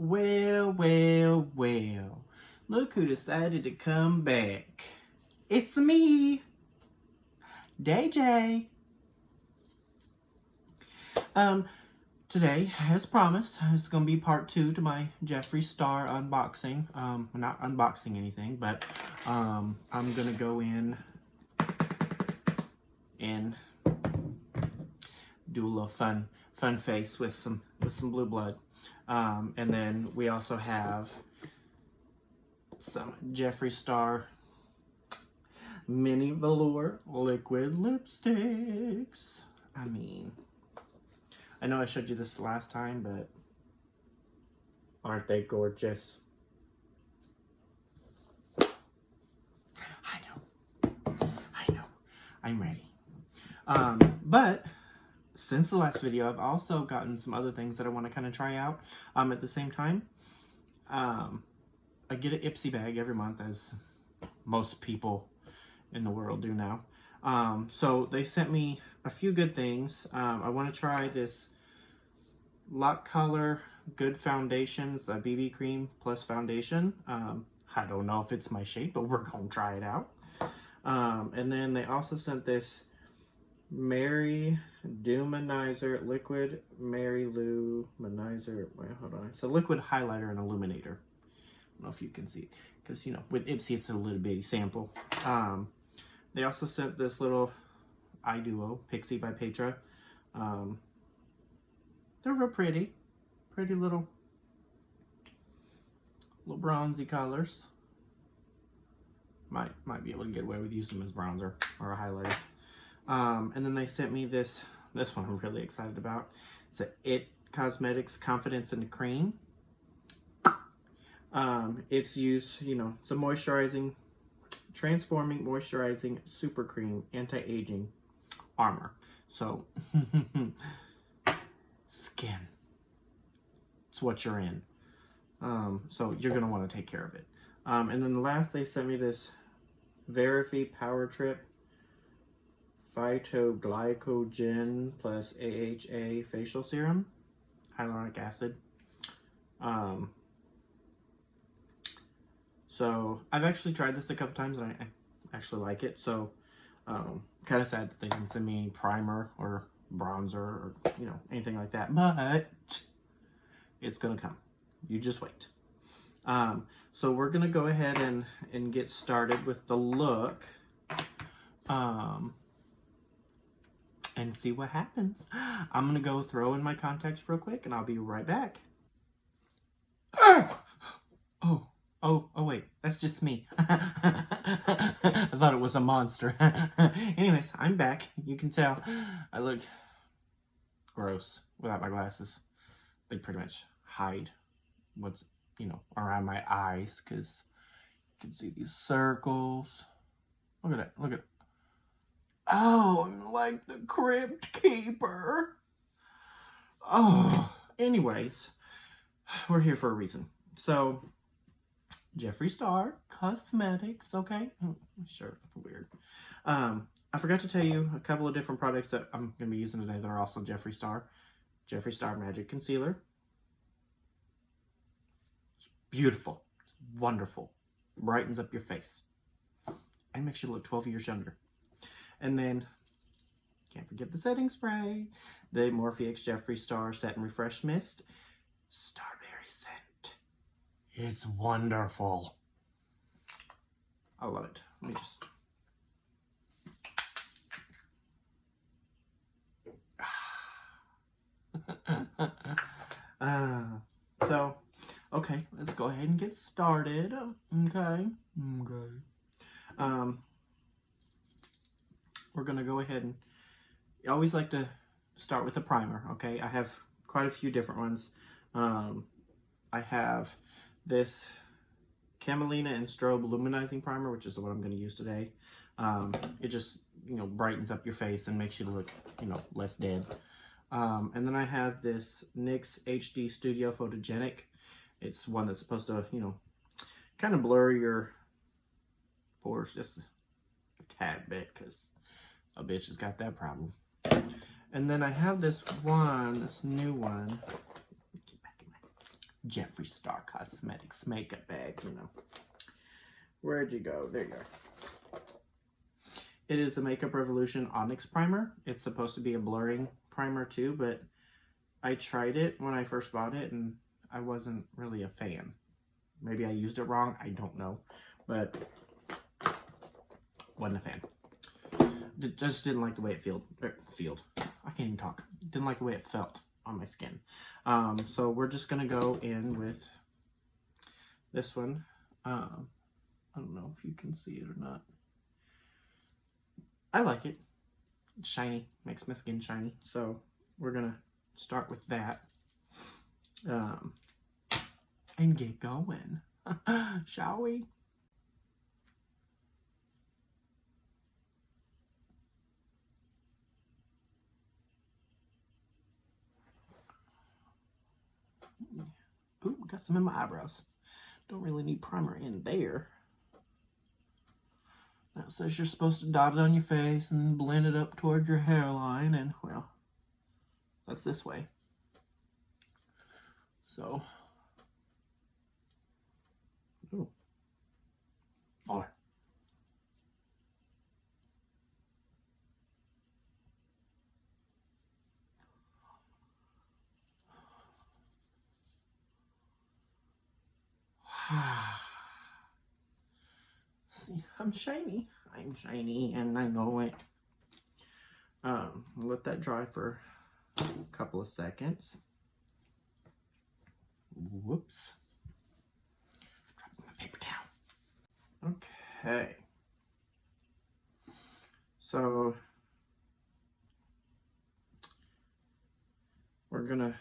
Well, well, well. Look who decided to come back. It's me, DJ. Today, as promised, it's going to be part 2 to my Jeffree Star unboxing. Not unboxing anything, but I'm going to go in and do a little fun face with some blue blood. And then we also have some Jeffree Star mini Velour liquid lipsticks. I know I showed you this last time, but aren't they gorgeous? I know, I'm ready. But since the last video, I've also gotten some other things that I want to kind of try out at the same time. I get an Ipsy bag every month, as most people in the world do now. So they sent me a few good things. I want to try this Lock Color Good Foundations, a BB cream plus foundation. I don't know if it's my shape, but we're going to try it out. And then they also sent this Mary Luminizer Liquid Mary Luminizer. Wait, hold on. It's a liquid highlighter and illuminator. I don't know if you can see it, because, you know, with Ipsy, it's a little bitty sample. They also sent this little eye duo, Pixie by Petra. They're real pretty. Pretty little bronzy colors. Might be able to get away with using them as bronzer or a highlighter. And then they sent me this one I'm really excited about. It's a It Cosmetics Confidence in the Cream. It's used, you know, it's a moisturizing, transforming, moisturizing super cream, anti-aging armor. So, skin. It's what you're in. So you're going to want to take care of it. And then the last, they sent me this Verify Power Trip Phytoglycogen plus AHA facial serum, hyaluronic acid. So I've actually tried this a couple times and I actually like it. So kind of sad that they didn't send me any primer or bronzer or, you know, anything like that. But it's gonna come. You just wait. So we're gonna go ahead and get started with the look. And see what happens. I'm gonna go throw in my contacts real quick and I'll be right back. Oh, wait, that's just me. I thought it was a monster. Anyways, I'm back. You can tell I look gross without my glasses. They pretty much hide what's, you know, around my eyes, because you can see these circles. Look at that, look at it. Oh, I'm like the Crypt Keeper. Oh, anyways, we're here for a reason. So, Jeffree Star Cosmetics, okay? Sure, weird. I forgot to tell you a couple of different products that I'm going to be using today that are also Jeffree Star. Jeffree Star Magic Concealer. It's beautiful. It's wonderful. Brightens up your face. And makes you look 12 years younger. And then, can't forget the setting spray. The Morphe X Jeffree Star Set and Refresh Mist. Starberry scent. It's wonderful. I love it. Let me just... So, okay, let's go ahead and get started. Okay. We're gonna go ahead and... I always like to start with a primer, okay? I have quite a few different ones. I have this Camelina and Strobe Luminizing Primer, which is the one I'm going to use today. It just, you know, brightens up your face and makes you look, you know, less dead. And then I have this NYX HD Studio Photogenic. It's one that's supposed to, you know, kind of blur your pores just a tad bit, because a bitch has got that problem. And then I have this new one, Jeffree Star Cosmetics makeup bag, you know. Where'd you go? There you go. It is the Makeup Revolution Onyx Primer. It's supposed to be a blurring primer too, but I tried it when I first bought it and I wasn't really a fan. Maybe I used it wrong, I don't know, but wasn't a fan. Just didn't like the way it I can't even talk. Didn't like the way it felt on my skin. So we're just gonna go in with this one. I don't know if you can see it or not. I like it. It's shiny, makes my skin shiny. So we're gonna start with that. And get going. Shall we? Ooh, got some in my eyebrows. Don't really need primer in there. That says you're supposed to dot it on your face and blend it up toward your hairline, and well, that's this way. So, ooh, more. See, I'm shiny. I'm shiny, and I know it. Let that dry for a couple of seconds. Whoops. Dropping my paper towel. Okay. So we're gonna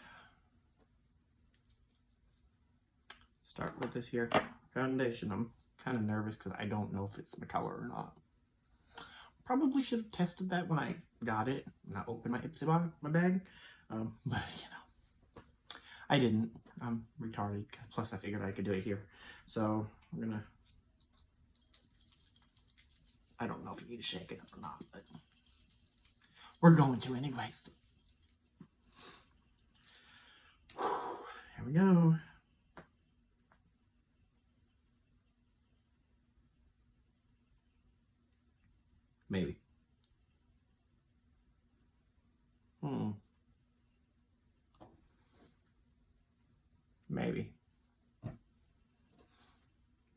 start with this here foundation. I'm kind of nervous because I don't know if it's my color or not. Probably should have tested that when I got it and I opened my bag, but you know, I didn't. I'm retarded. Plus, I figured I could do it here. So I'm gonna. I don't know if you need to shake it up or not, but we're going to anyways. Here we go. Maybe. Maybe.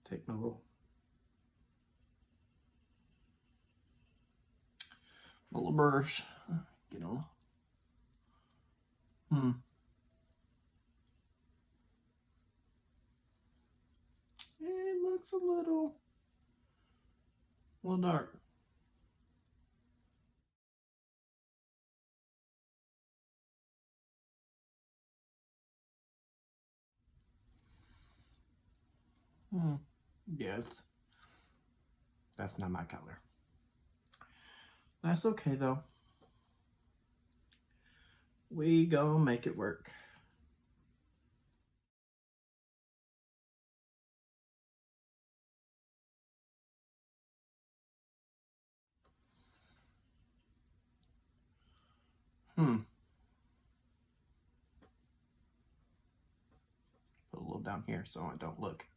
Take my little brush. Get on. It looks a little dark. Yes. That's not my color. That's okay though. We gonna make it work. Put a little down here so I don't look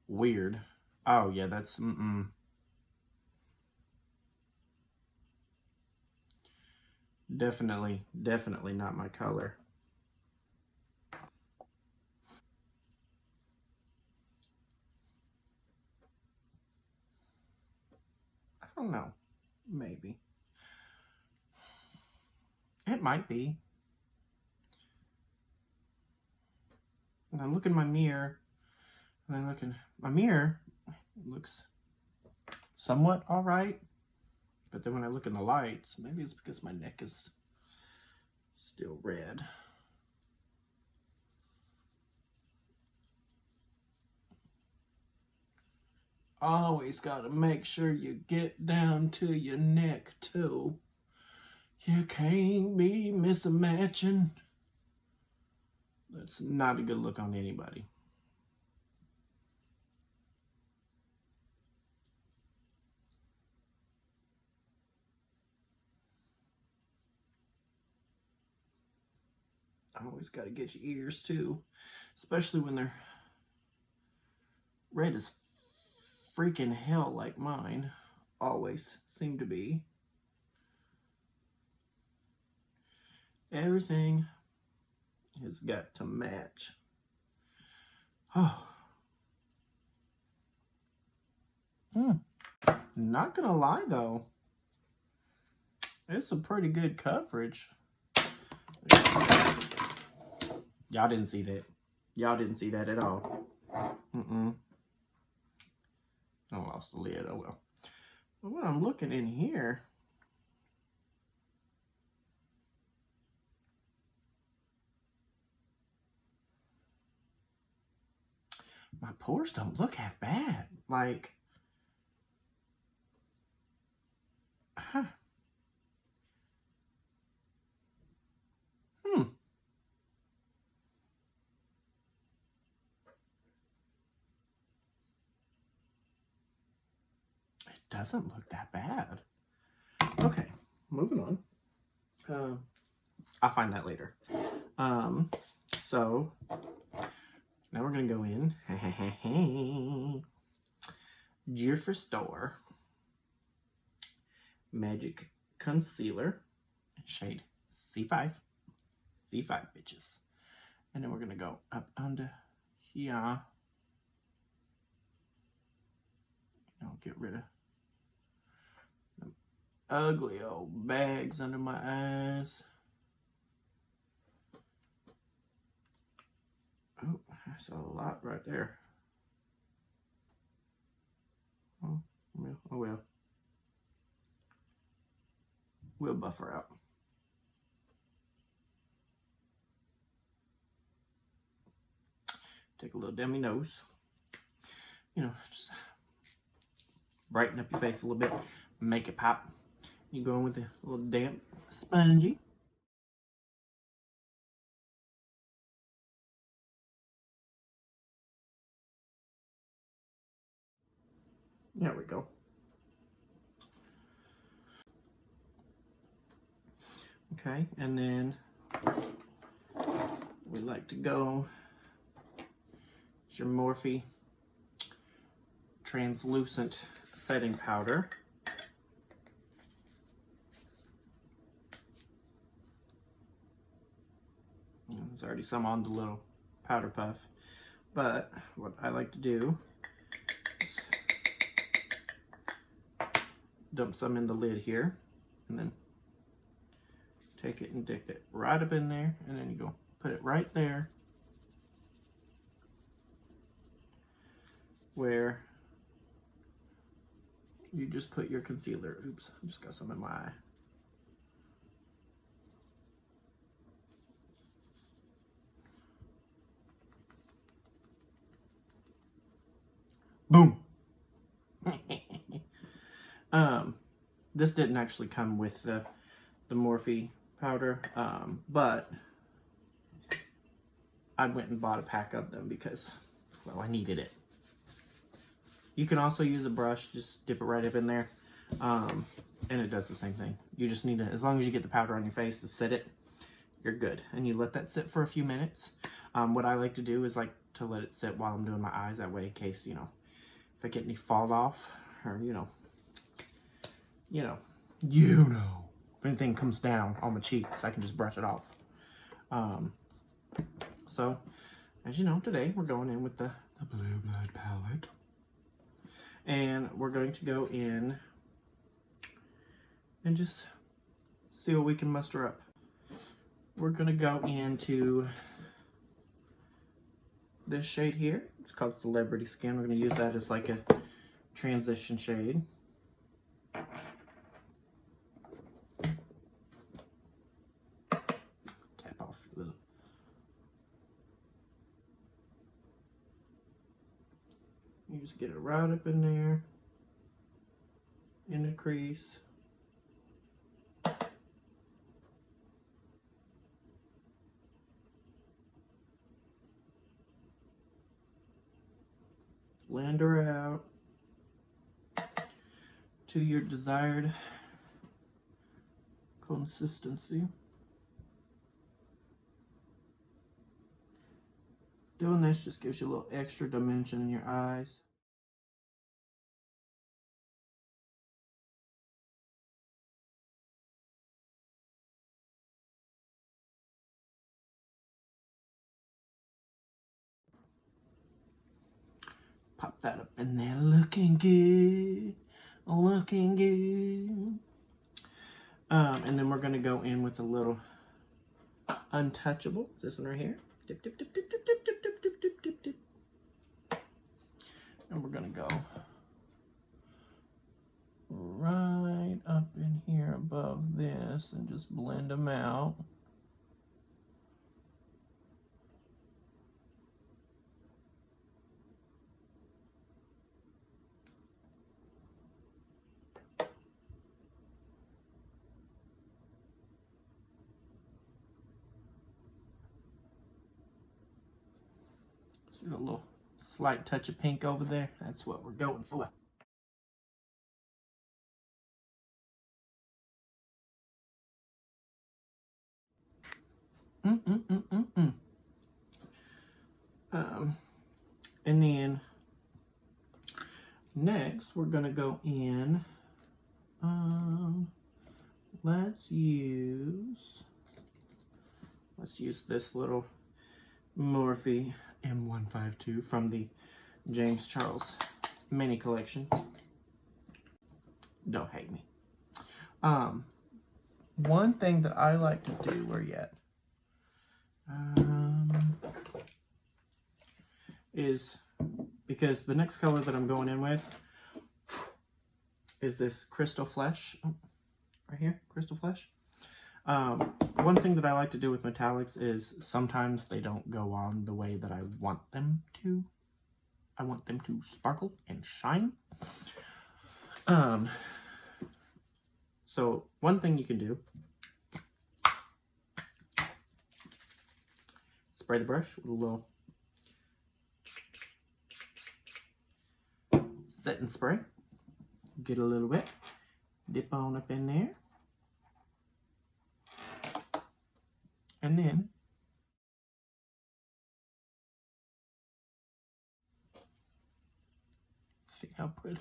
weird. Oh yeah, that's definitely not my color. I don't know. Maybe. It might be. And I look in my mirror, and I look in my mirror, it looks somewhat all right. But then when I look in the lights, maybe it's because my neck is still red. Always gotta make sure you get down to your neck too. You can't be mismatching. That's not a good look on anybody. Always got to get your ears too, especially when they're red as freaking hell like mine always seem to be. Everything has got to match. Oh. Not gonna lie though, it's a pretty good coverage. Y'all didn't see that. Y'all didn't see that at all. I lost the lid, oh well. But when I'm looking in here, my pores don't look half bad. Like, huh. It doesn't look that bad. Okay, moving on. I'll find that later. So now we're gonna go in. Jeffree Star Magic Concealer, shade C5. C5 bitches. And then we're gonna go up under here. Get rid of them ugly old bags under my eyes. Oh, that's a lot right there. Oh well. We'll buffer out. Take a little demi nose. Just brighten up your face a little bit, make it pop. You go in with a little damp spongy. There we go. Okay, and then we like to go, it's your Morphe translucent setting powder. There's already some on the little powder puff, but what I like to do is dump some in the lid here, and then take it and dip it right up in there, and then you go put it right there where you just put your concealer. Oops, I just got some in my eye. Boom. This didn't actually come with the Morphe powder, but I went and bought a pack of them because, well, I needed it. You can also use a brush, just dip it right up in there, and it does the same thing. You just need to, as long as you get the powder on your face to set it, you're good. And you let that sit for a few minutes. What I like to do is like to let it sit while I'm doing my eyes, that way in case, if I get any fall off, or, if anything comes down on my cheeks, I can just brush it off. So, as you know, today we're going in with the Blue Blood palette. And we're going to go in and just see what we can muster up. We're going to go into this shade here. It's called Celebrity Skin. We're going to use that as like a transition shade. Tap off a little. You just get it right up in there, in the crease. Blend her out to your desired consistency. Doing this just gives you a little extra dimension in your eyes. Pop that up in there, looking good, looking good. And then we're gonna go in with a little Untouchable. This one right here. Dip, dip, dip, dip, dip, dip, dip, dip, dip, dip, dip, dip. And we're gonna go right up in here above this and just blend them out. See the little slight touch of pink over there? That's what we're going for. And then next we're gonna go in. Let's use this little Morphe M152 from the James Charles mini collection. Don't hate me. One thing that I like to do, where yet? Is because the next color that I'm going in with is this Crystal Flesh. Oh, right here, Crystal Flesh. One thing that I like to do with metallics is sometimes they don't go on the way that I want them to. I want them to sparkle and shine. So one thing you can do, spray the brush with a little set and spray. Get a little bit, dip on up in there. And then see how pretty.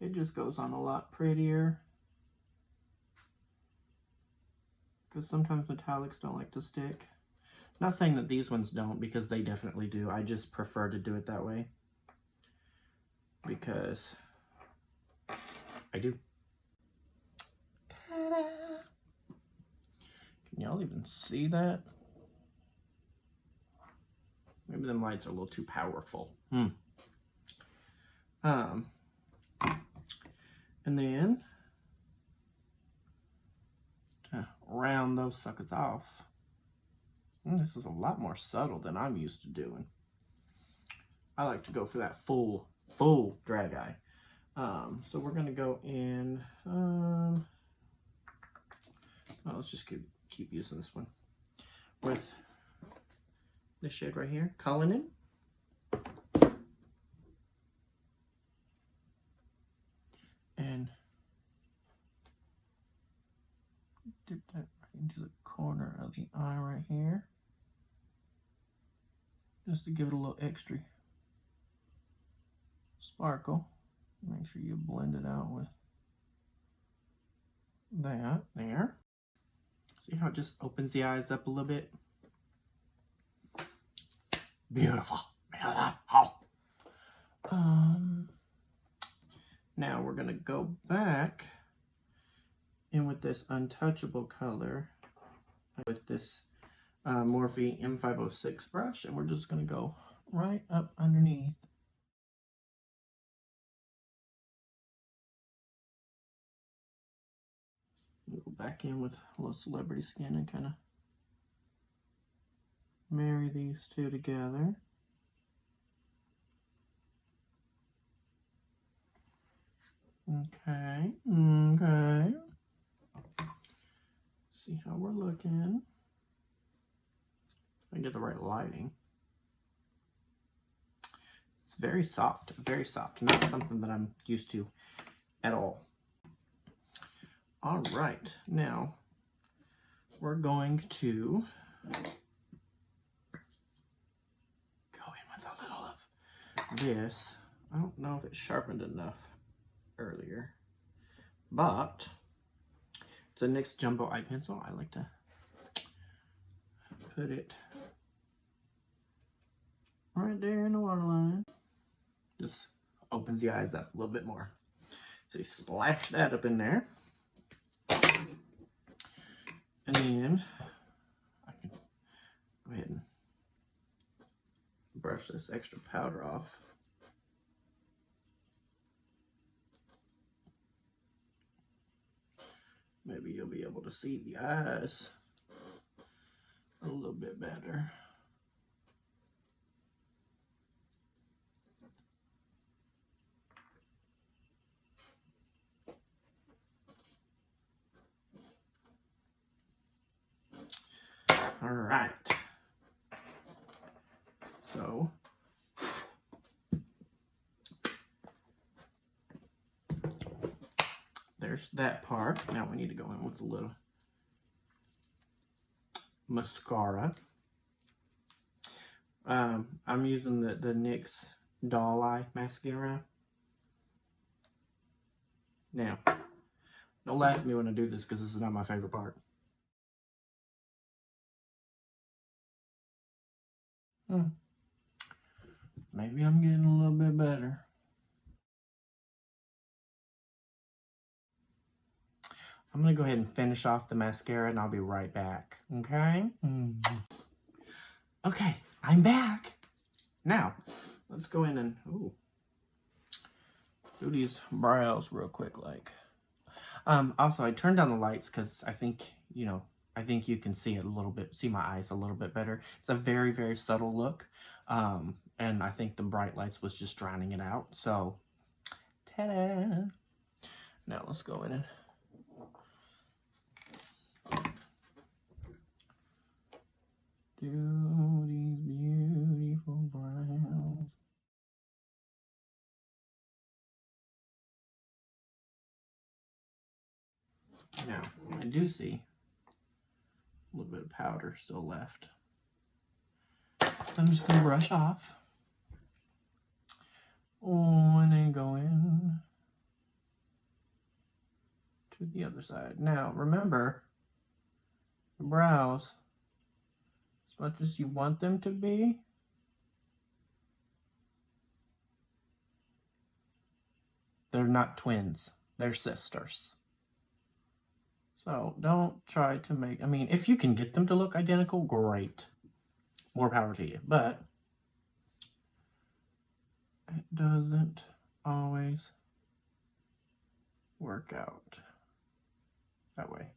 It just goes on a lot prettier. Because sometimes metallics don't like to stick. Not saying that these ones don't, because they definitely do. I just prefer to do it that way. Because I do. Ta-da! Can y'all even see that? Maybe them lights are a little too powerful. And then to round those suckers off. This is a lot more subtle than I'm used to doing. I like to go for that full drag eye. So we're gonna go in. Let's just keep using this one with this shade right here, Cullinan. And dip that right into the corner of the eye right here, just to give it a little extra sparkle. Make sure you blend it out with that there. See how it just opens the eyes up a little bit? Beautiful. Beautiful. Now we're gonna go back in with this Untouchable color with this Morphe M506 brush, and we're just gonna go right up underneath. Go back in with a little Celebrity Skin and kind of marry these two together. Okay, okay. See how we're looking. I get the right lighting. It's very soft, not something that I'm used to at all. All right, now we're going to go in with a little of this. I don't know if it sharpened enough earlier, but it's a NYX Jumbo Eye Pencil. I like to put it right there in the waterline. Just opens the eyes up a little bit more. So you splash that up in there. And then I can go ahead and brush this extra powder off. Maybe you'll be able to see the eyes a little bit better. All right. So there's that part. Now we need to go in with a little mascara. I'm using the NYX Doll Eye Mascara. Now, don't laugh at me when I do this because this is not my favorite part. Maybe I'm getting a little bit better. I'm going to go ahead and finish off the mascara and I'll be right back. Okay? Okay, I'm back. Now, let's go in and do these brows real quick. Also, I turned down the lights because I think, I think you can see it a little bit, see my eyes a little bit better. It's a very, very subtle look. And I think the bright lights was just drowning it out. So, ta-da! Now let's go in and do these beautiful brows. Now, I do see a little bit of powder still left. I'm just going to brush off. And then go in to the other side. Now, remember, the brows, as much as you want them to be, they're not twins. They're sisters. So don't try to make, if you can get them to look identical, great. More power to you. But it doesn't always work out that way.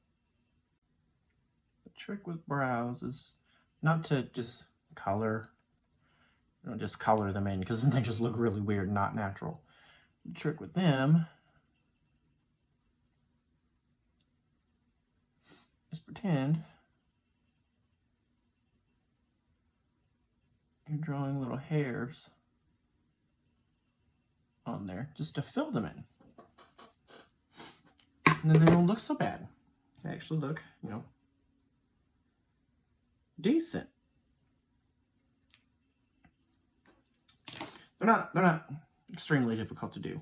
The trick with brows is not to just color, just color them in, because then they just look really weird, not natural. The trick with them is pretend you're drawing little hairs on there just to fill them in. And then they don't look so bad. They actually look, decent. They're not extremely difficult to do.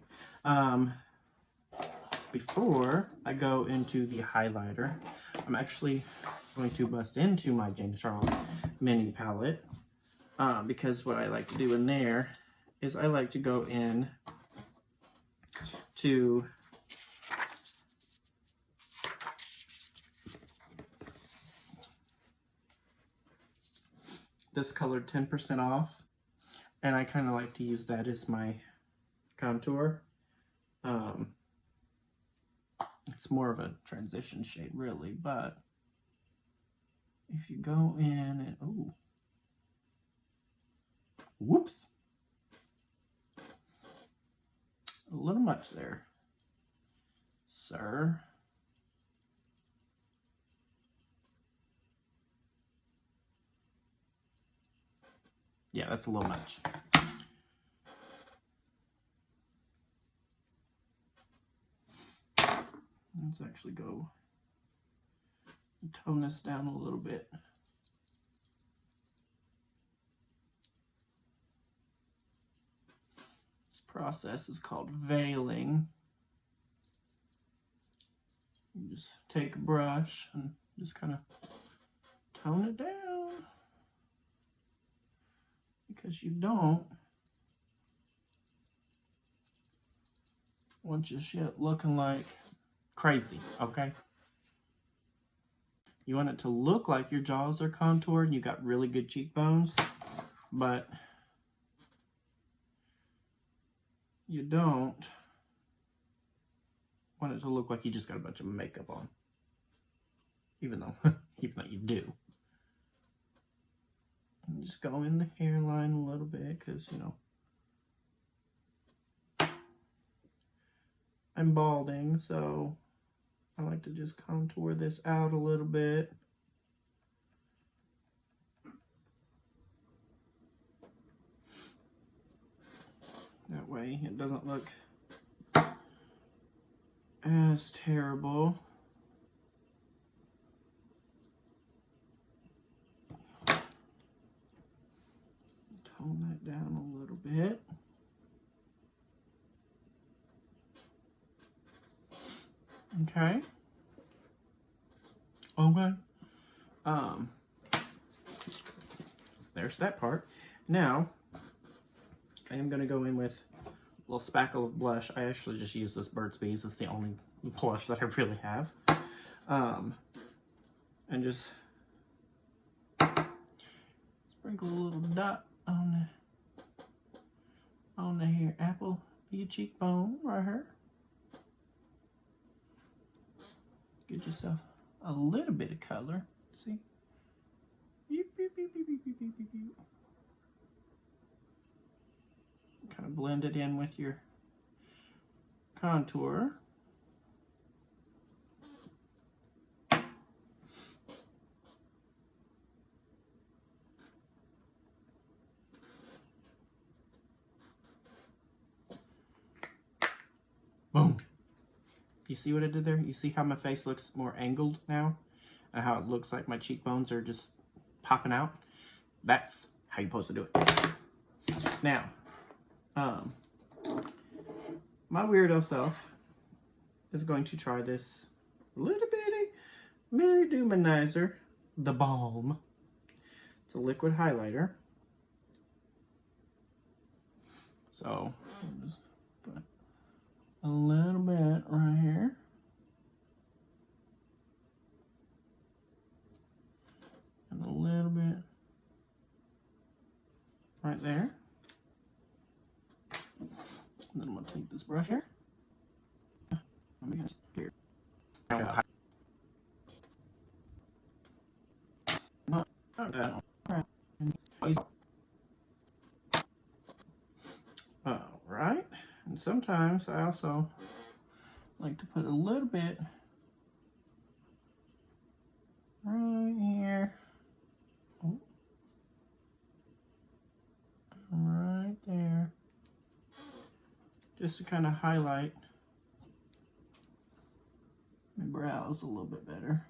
Before I go into the highlighter, I'm actually going to bust into my James Charles mini palette, because what I like to do in there is I like to go in to this colored 10% off, and I kind of like to use that as my contour. It's more of a transition shade really, but if you go in and, whoops, a little much there, sir. Yeah, that's a little much. Let's actually go and tone this down a little bit. This process is called veiling. You just take a brush and just kind of tone it down, because you don't want your shit looking like crazy, okay? You want it to look like your jaws are contoured and you got really good cheekbones, but you don't want it to look like you just got a bunch of makeup on, even though you do. And just go in the hairline a little bit, because you know I'm balding, so I like to just contour this out a little bit. That way it doesn't look as terrible. Tone that down a little bit. Okay. Okay. There's that part. Now, I am going to go in with a little spackle of blush. I actually just use this Burt's Bees. It's the only blush that I really have. And just sprinkle a little dot on the hair apple of your cheekbone right here. Get yourself a little bit of color. See? Kind of blend it in with your contour. Boom. You see what I did there? You see how my face looks more angled now? And how it looks like my cheekbones are just popping out? That's how you're supposed to do it. Now, my weirdo self is going to try this little bitty Mary Dumanizer, the Balm. It's a liquid highlighter. So, I'll just put a little bit right here. And a little bit right there. And then I'm going to take this brush here. Let me get here. Alright. And sometimes I also like to put a little bit right here. Oh. Right there. Just to kind of highlight my brows a little bit better.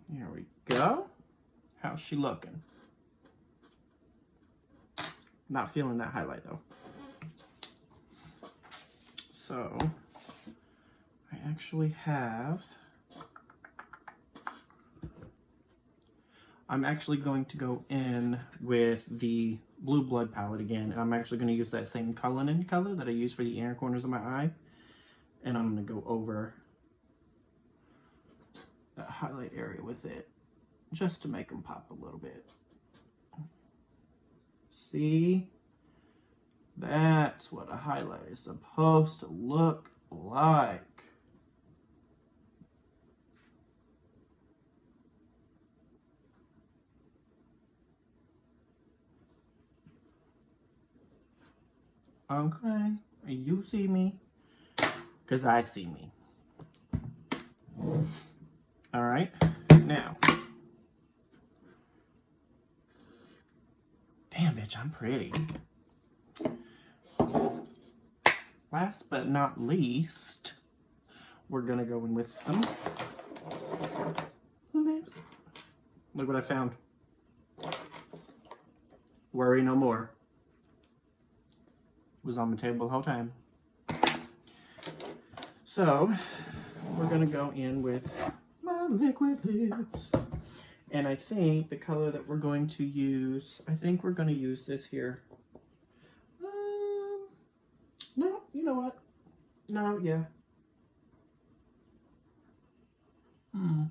There we go. How's she looking? Not feeling that highlight though. So I actually have, I'm actually going to go in with the Blue Blood palette again, and I'm actually going to use that same Cullinan color that I use for the inner corners of my eye, and I'm going to go over that highlight area with it, just to make them pop a little bit. See? That's what a highlight is supposed to look like. Okay, you see me, because I see me. All right, now. Damn Man, bitch, I'm pretty. Last but not least, we're gonna go in with some lips. Look what I found. Worry no more. It was on the table the whole time. So, we're gonna go in with my liquid lips. And I think the color that we're going to use, I think we're gonna use this here. No, you know what? No, yeah.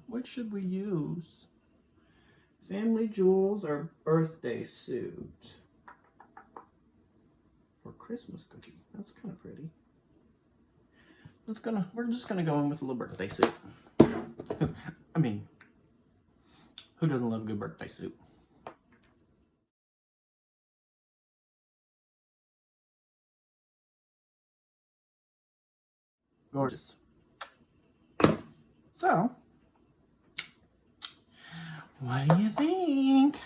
What should we use? Family Jewels or Birthday Suit? Or Christmas Cookie. That's kind of pretty. We're just gonna go in with a little birthday suit. I mean, who doesn't love a good birthday suit? Gorgeous. So, what do you think?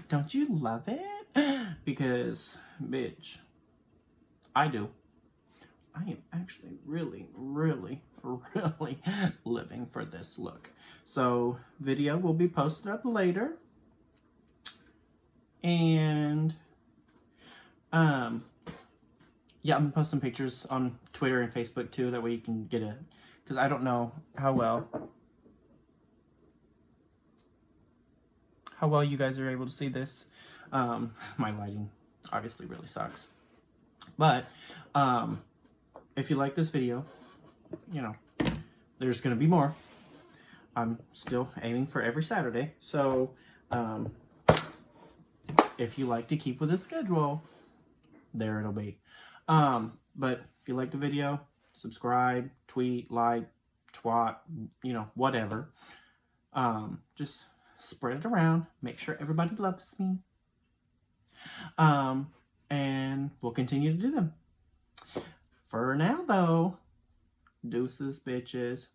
Don't you love it? Because, bitch, I do. I am actually really, really, really living for this look. So, video will be posted up later. And, yeah, I'm gonna post some pictures on Twitter and Facebook too. That way you can get a, because I don't know how well you guys are able to see this. My lighting obviously really sucks. But, if you like this video, you know, there's going to be more. I'm still aiming for every Saturday. So, if you like to keep with the schedule, there it'll be. But if you like the video, subscribe, tweet, like, twat, you know, whatever. Just spread it around. Make sure everybody loves me. And we'll continue to do them. For now, though, deuces, bitches.